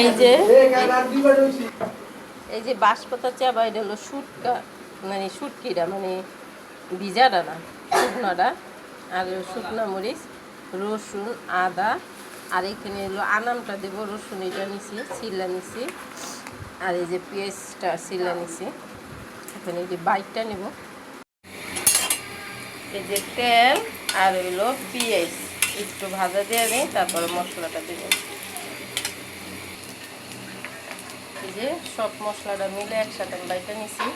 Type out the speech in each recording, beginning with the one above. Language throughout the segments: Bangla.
এই যে এই যে বাঁশপাতা চাবা, এটা হলো শুটকা, মানে শুটকিটা, মানে ভিজাটা না, শুকনাটা। আর শুকনা মরিচ, রসুন, আদা, আর এখানে হলো আনামটা দেবো। রসুন এটা নিছি, চিল্লা নিছি, আর এই যে পেঁয়াজটা চিল্লা নিছি। এখানে এই যে বাইটটা নেব, এই যে তেল আর হইলো পেঁয়াজ একটু ভাজা দিয়ে নিই, তারপরে মশলাটা দেব। এই যে সব মশলাটা মিলে একসাথে বাইটটা নিছি।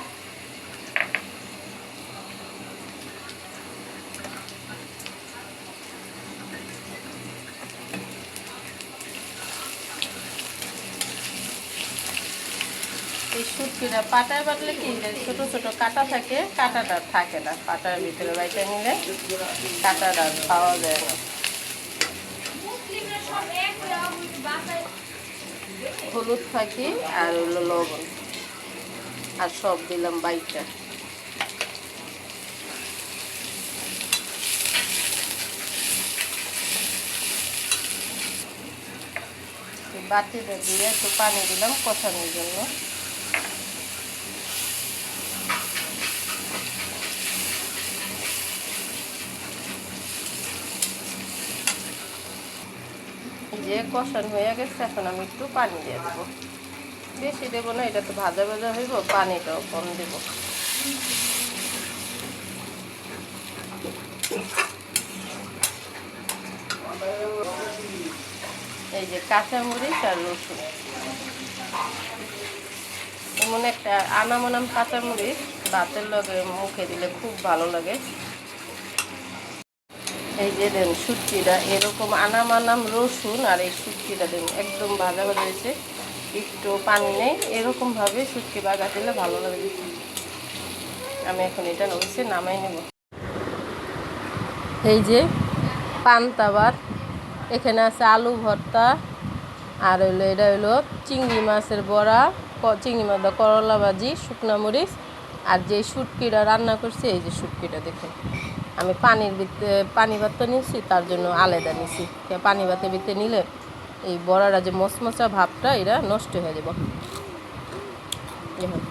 এই শুটকিটা পাটায় বাটলে কি ছোট ছোট কাটা থাকে, কাটাটা থাকে না। পাটার ভিতরে বাইটা নিলে কাটাটা পাওয়া যায় না। হলুদ ফাঁকি আর হলো লবণ, আর সব দিলাম বাইটা। বাটিটা দিয়ে একটু পানি দিলাম কষানোর জন্য। যে কষানো হয়ে গেছে, এখন আমি একটু পানি দিয়ে দেবো। বেশি দেবো না, এটা তো ভাজা ভাজা হইব, পানিটাও কম দেবো। এই যে কাঁচামরিচ আর রসুন, এমন একটা আনাম কাঁচামরিচ ভাতের লগে মুখে দিলে খুব ভালো লাগে। এই যে দেন শুটকিটা এরকম আনাম রসুন আর এই শুটকিটা দেন একদম ভাজা ভাজা হয়েছে, একটু পানি নেই, এরকমভাবে শুটকি বাগা দিলে ভালো লাগে। আমি এখন এটা নইছে নামাই নেব। এই যে পান্তা ভাত, এখানে আছে আলু ভর্তা, আর হইলো এটা হইলো চিংড়ি মাছের বড়া, চিংড়ি মাছ করলা ভাজি, শুকনা মরিচ, আর যে শুটকিটা রান্না করছি, এই যে শুটকিটা দেখুন। আমি পানির ভিতরে পানি ভাতটা নিয়েছি, তার জন্য আলাদা নিছি। পানি ভাতের ভিতরে নিলে এই বড়াটা যে মশমশা ভাবটা এটা নষ্ট হয়ে যাব। দেখুন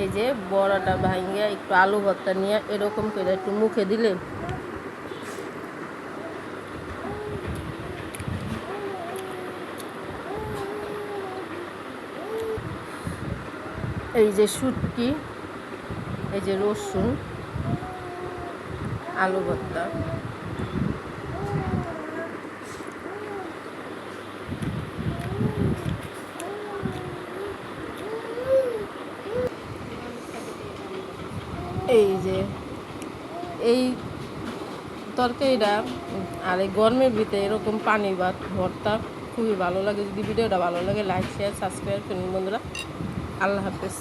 এই যে বড়াটা ভাঙিয়া একটু আলু ভর্তা নিয়ে এরকম করে একটু মুখে দিলে এই যে শুটকি, এই যে রসুন, আলু ভর্তা, এই যে এই তরকারিটা আর এই গরমের ভিতরে এরকম পানি ভাত ভর্তা খুবই ভালো লাগে। যদি ভিডিওটা ভালো লাগে লাইক শেয়ার সাবস্ক্রাইব করুন বন্ধুরা। আল্লাহ হাফেজ।